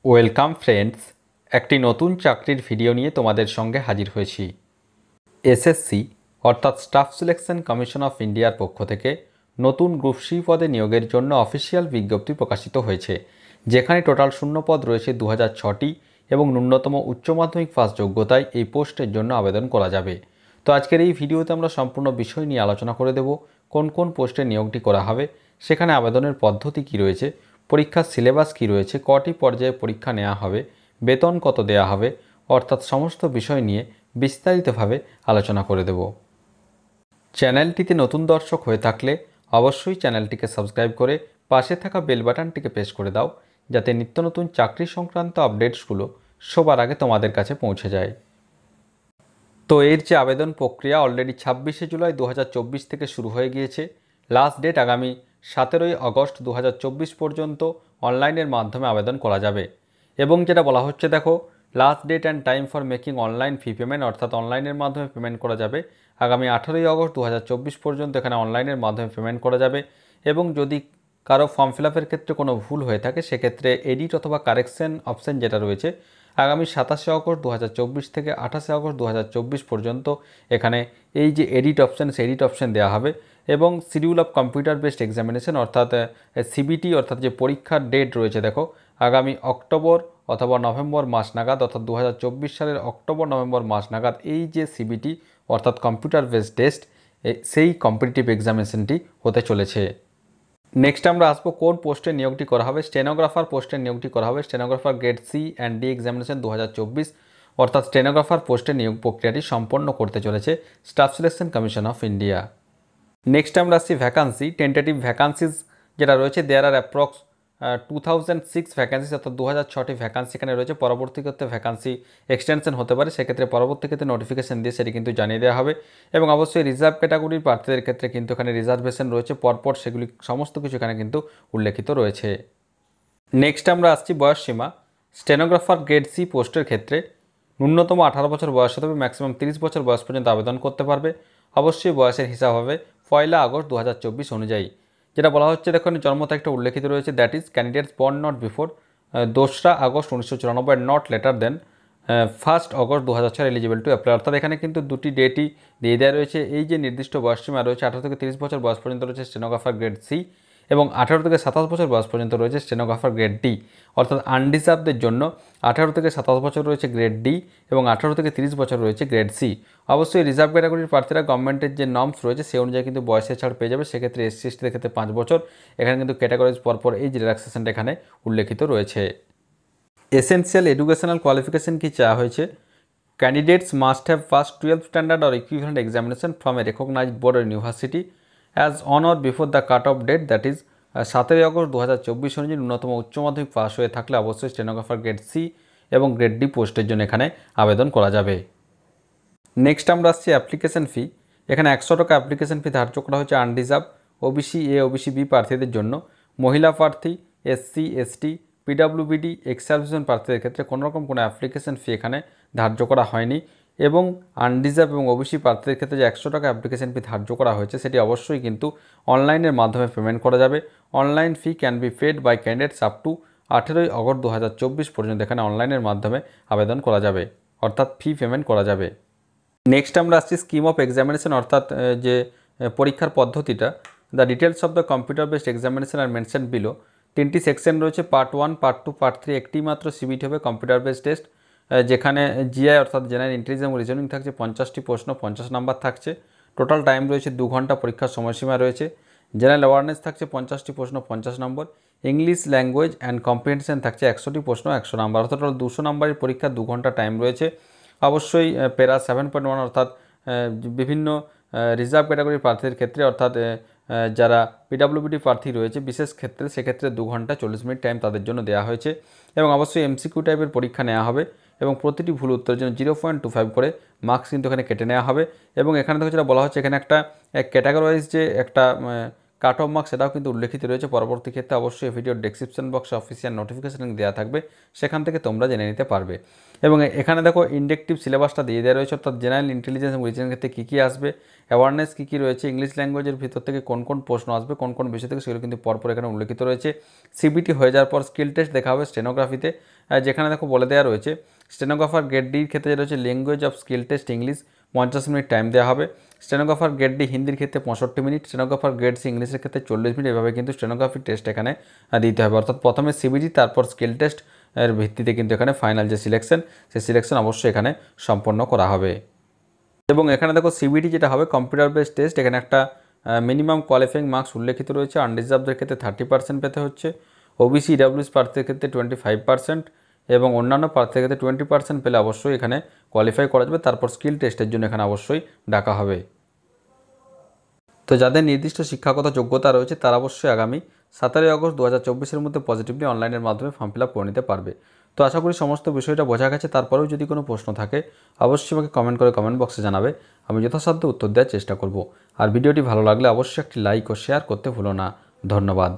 Welcome friends, একটি নতুন চাকরির ভিডিও নিয়ে তোমাদের সঙ্গে হাজির হয়েছি। এসএসসি অর্থাৎ স্টাফ সিলেকশন কমিশন অফ ইন্ডিয়ার পক্ষ থেকে নতুন গ্রুপ সি পদে নিয়োগের জন্য অফিসিয়াল বিজ্ঞপ্তি প্রকাশিত হয়েছে, যেখানে টোটাল শূন্যপদ রয়েছে 2006টি এবং ন্যূনতম উচ্চ মাধ্যমিক পাস যোগ্যতায় এই পোস্টের জন্য আবেদন করা যাবে। তো আজকের এই ভিডিওতে আমরা সম্পূর্ণ বিষয় নিয়ে আলোচনা করে দেব। কোন কোন পোস্টে নিয়োগটি করা হবে, সেখানে আবেদনের পদ্ধতি কী রয়েছে, পরীক্ষার সিলেবাস কী রয়েছে, কটি পর্যায়ে পরীক্ষা নেওয়া হবে, বেতন কত দেওয়া হবে, অর্থাৎ সমস্ত বিষয় নিয়ে বিস্তারিতভাবে আলোচনা করে দেব। চ্যানেলটিতে নতুন দর্শক হয়ে থাকলে অবশ্যই চ্যানেলটিকে সাবস্ক্রাইব করে পাশে থাকা বেল বাটনটিকে প্রেস করে দাও, যাতে নিত্য নতুন চাকরি সংক্রান্ত আপডেটসগুলো সবার আগে তোমাদের কাছে পৌঁছে যায়। তো এর যে আবেদন প্রক্রিয়া অলরেডি 26শে জুলাই 2024 থেকে শুরু হয়ে গিয়েছে। লাস্ট ডেট আগামী 17ই আগস্ট 2024 পর্যন্ত অনলাইনের মাধ্যমে আবেদন করা যাবে। এবং যেটা বলা হচ্ছে, দেখো, last date and time for making online fee payment, অর্থাৎ অনলাইনের মাধ্যমে পেমেন্ট করা যাবে আগামী 18ই আগস্ট 2024 পর্যন্ত। এখানে অনলাইনের মাধ্যমে পেমেন্ট করা যাবে। এবং যদি কারো ফর্ম ফিল আপের ক্ষেত্রে কোনো ভুল হয়ে থাকে, সেক্ষেত্রে এডিট অথবা কারেকশন অপশান যেটা রয়েছে, আগামী 27শে আগস্ট 2024 থেকে 28শে আগস্ট 2024 পর্যন্ত এখানে এই যে এডিট অপশান, সেই এডিট অপশান দেওয়া হবে। এবং schedule of computer based examination অর্থাৎ সিবিটি, অর্থাৎ যে পরীক্ষার ডেট রয়েছে, দেখো, আগামী অক্টোবর অথবা নভেম্বর মাস নাগাদ, অর্থাৎ 2024 সালের অক্টোবর নভেম্বর মাস নাগাদ এই যে সিবিটি অর্থাৎ কম্পিউটার বেসড টেস্ট, সেই কম্পিটিটিভ এক্সামিনেশনটি হতে চলেছে। নেক্সট আমরা আসবো কোন পোস্টে নিয়োগটি করা হবে। স্টেনোগ্রাফার পোস্টে নিয়োগটি করা হবে। Stenographer grade C and D examination 2024, অর্থাৎ স্টেনোগ্রাফার পোস্টে নিয়োগ প্রক্রিয়াটি সম্পন্ন করতে চলেছে staff selection commission of India. Next আমরা আসছি ভ্যাকান্সি। টেন্টেটিভ ভ্যাকান্সিজ যেটা রয়েছে, দেয়ার আর অ্যাপ্রক্স 2006 ভ্যাকান্সিজ, অর্থাৎ 2006টি ভ্যাকান্সি এখানে রয়েছে। পরবর্তী ক্ষেত্রে ভ্যাকান্সি এক্সটেনশন হতে পারে, সেক্ষেত্রে পরবর্তী ক্ষেত্রে নোটিফিকেশন দিয়ে সেটি কিন্তু জানিয়ে দেওয়া হবে। এবং অবশ্যই রিজার্ভ ক্যাটাগরির প্রার্থীদের ক্ষেত্রে কিন্তু এখানে রিজার্ভেশন রয়েছে পরপর, সেগুলি সমস্ত কিছু এখানে কিন্তু উল্লেখিত রয়েছে। নেক্সট আমরা আসছি বয়সসীমা। স্টেনোগ্রাফার গ্রেড সি পোস্টের ক্ষেত্রে ন্যূনতম 18 বছর বয়স হতে হবে, ম্যাক্সিমাম 30 বছর বয়স পর্যন্ত আবেদন করতে পারবে। অবশ্যই বয়সের হিসাব হবে 1 আগস্ট 2024 অনুযায়ী। যেটা বলা হচ্ছে, দেখুন, জন্ম তারিখটা উল্লেখিত রয়েছে, that is candidates born not before 2 August 1994 not later than 1 August 2004 eligible to apply. অর্থাৎ এখানে কিন্তু দুটি ডেটই দিয়ে দেওয়া রয়েছে। এই যে নির্দিষ্ট বয়সসীমা রয়েছে, 18 থেকে 30 বছর বয়স পর্যন্ত রয়েছে স্টেনোগ্রাফার গ্রেড সি, এবং 18 থেকে 27 বছর বয়স পর্যন্ত রয়েছে স্টেনোগ্রাফার গ্রেড ডি। অর্থাৎ আনডিসার্ভদের জন্য 18 থেকে 27 বছর রয়েছে গ্রেড ডি এবং 18 থেকে 30 বছর রয়েছে গ্রেড সি। অবশ্যই রিজার্ভ ক্যাটাগরির প্রার্থীরা গভর্নমেন্টের যে নর্মস রয়েছে সেই অনুযায়ী কিন্তু বয়সের ছাড় পেয়ে যাবে। সেক্ষেত্রে এসসি এসটিদের ক্ষেত্রে 5 বছর। এখানে কিন্তু ক্যাটাগরিজ পরপর এই যে রিল্যাক্সেশনটা এখানে উল্লেখিত রয়েছে। এসেনশিয়াল এডুকেশনাল কোয়ালিফিকেশন কি চাওয়া হয়েছে? Candidates must have pass 12th standard or equivalent examination from a recognised board or university as on or before the cut off date, that is 17 August 2024 অনুযায়ী ন্যূনতম উচ্চ মাধ্যমিক পাস হয়ে থাকলে অবশ্যই স্টেনোগ্রাফার গ্রেড সি এবং গ্রেড ডি পোস্টের জন্য এখানে আবেদন করা যাবে। নেক্সট আমরা আসছি অ্যাপ্লিকেশন ফি। এখানে 100 টাকা অ্যাপ্লিকেশন ফি ধার্য করা হয়েছে unreserved OBC A, OBC B প্রার্থীদের জন্য। মহিলা প্রার্থী, এসসি, এসটি, পিডাব্লিউবিডি, এক্স সার্ভিসম্যান প্রার্থীদের ক্ষেত্রে কোনোরকম কোনো অ্যাপ্লিকেশন ফি এখানে ধার্য করা হয়নি। এবং আনরিজার্ভ এবং ওবিসি প্রার্থীদের ক্ষেত্রে যে 100 টাকা অ্যাপ্লিকেশন ফি ধার্য করা হয়েছে, সেটি অবশ্যই কিন্তু অনলাইনের মাধ্যমে পেমেন্ট করা যাবে। Online fee can be paid by candidates up to 18 August 2024 পর্যন্ত এখানে অনলাইনের মাধ্যমে আবেদন করা যাবে, অর্থাৎ ফি পেমেন্ট করা যাবে। নেক্সট আমরা আসছি স্কিম অফ এক্সামিনেশন, অর্থাৎ যে পরীক্ষার পদ্ধতিটা। The details of the computer based examination are mention below. 3টি সেকশন রয়েছে, পার্ট 1, পার্ট 2, পার্ট 3। একটি মাত্র সিবিটি হবে কম্পিউটার বেসড টেস্ট, যেখানে জিআই অর্থাৎ জেনারেল ইন্টেলিজেন্স এবং রিজনিং থাকছে। 50টি প্রশ্ন, 50 নাম্বার থাকছে। টোটাল টাইম রয়েছে 2 ঘন্টা, পরীক্ষার সময়সীমা রয়েছে। জেনারেল অ্যাওয়ারনেস থাকছে 50টি প্রশ্ন, 50 নম্বর। ইংলিশ ল্যাঙ্গুয়েজ অ্যান্ড কম্প্রিহেনশন থাকছে 100টি প্রশ্ন, 100 নাম্বার, অর্থাৎ টোটাল 200 নাম্বারের পরীক্ষা, 2 ঘন্টা টাইম রয়েছে। অবশ্যই প্যারা 7.1 অর্থাৎ বিভিন্ন রিজার্ভ ক্যাটাগরির প্রার্থীদের ক্ষেত্রে, অর্থাৎ যারা পিডাব্লিউবিডি প্রার্থী রয়েছে বিশেষ ক্ষেত্রে, সেক্ষেত্রে 2 ঘন্টা 40 মিনিট টাইম তাদের জন্য দেওয়া হয়েছে। এবং অবশ্যই এমসিকিউ টাইপের পরীক্ষা নেওয়া হবে এবং প্রতিটি ভুল উত্তরের জন্য 0.25 করে মার্কস কিন্তু এখানে কেটে নেওয়া হবে। এবং এখানে দেখো যেটা বলা হচ্ছে, এখানে একটা ক্যাটাগরি ওয়াইজ যে একটা কাট অফ মার্কস সেটাও কিন্তু উল্লেখিত রয়েছে। পরবর্তী ক্ষেত্রে অবশ্যই এই ভিডিওর ডেসক্রিপশন বক্সে অফিসিয়াল নোটিফিকেশন লিঙ্ক দেওয়া থাকবে, সেখান থেকে তোমরা জেনে নিতে পারবে। এবং এখানে দেখো ইন্ডেকটিভ সিলেবাসটা দিয়ে দেওয়া রয়েছে, অর্থাৎ জেনারেল ইন্টেলিজেন্স এবং রিজনিং ক্ষেত্রে কী কী আসবে, অ্যাওয়ারনেস কী কী রয়েছে, ইংলিশ ল্যাঙ্গুয়েজের ভিতর থেকে কোন কোন প্রশ্ন আসবে, কোন কোন বিষয় থেকে, সেগুলো কিন্তু পরপর এখানে উল্লেখিত রয়েছে। সিবিটি হয়ে যাওয়ার পর স্কিল টেস্ট দেখা হবে স্টেনোগ্রাফিতে, যেখানে দেখো বলে দেওয়া রয়েছে স্টেনোগ্রাফার গ্রেড ডির ক্ষেত্রে যেটা রয়েছে language of skill test English 50 minute time দেওয়া হবে। স্টেনোগ্রাফার গ্রেড ডি হিন্দির ক্ষেত্রে 65 মিনিট, স্টেনোগ্রাফার গ্রেড সি ইংলিশের ক্ষেত্রে 40 মিনিট, এভাবে কিন্তু স্টেনোগ্রাফি টেস্ট এখানে দিতে হবে। অর্থাৎ প্রথমে সিবিটি তারপর স্কিল টেস্ট এর ভিত্তিতে কিন্তু এখানে ফাইনাল যে সিলেকশন, সেই সিলেকশন অবশ্যই এখানে সম্পন্ন করা হবে। এবং এখানে দেখো সিবিটি যেটা হবে কম্পিউটার বেসড টেস্ট, এখানে একটা মিনিমাম কোয়ালিফাইং মার্কস উল্লেখিত রয়েছে। আনরিজার্ভদের ক্ষেত্রে 30% পেতে হচ্ছে, ওবিসি ইডাব্লিউএস প্রার্থীদের ক্ষেত্রে 25% এবং অন্যান্য প্রার্থীদের ক্ষেত্রে 20% পেলে অবশ্যই এখানে কোয়ালিফাই করা যাবে। তারপর স্কিল টেস্টের জন্য এখানে অবশ্যই ডাকা হবে। তো যাদের নির্দিষ্ট শিক্ষাগত যোগ্যতা রয়েছে তারা অবশ্যই আগামী 17 আগস্ট 2024-এর মধ্যে পজিটিভলি অনলাইনের মাধ্যমে ফর্ম ফিল আপ করে নিতে পারবে। তো আশা করি সমস্ত বিষয়টা বোঝা গেছে। তারপরেও যদি কোনো প্রশ্ন থাকে অবশ্যই আমাকে কমেন্ট করে কমেন্ট বক্সে জানাবে, আমি যথাসাধ্য উত্তর দেওয়ার চেষ্টা করব। আর ভিডিওটি ভালো লাগলে অবশ্যই একটি লাইক ও শেয়ার করতে ভুলো না। ধন্যবাদ।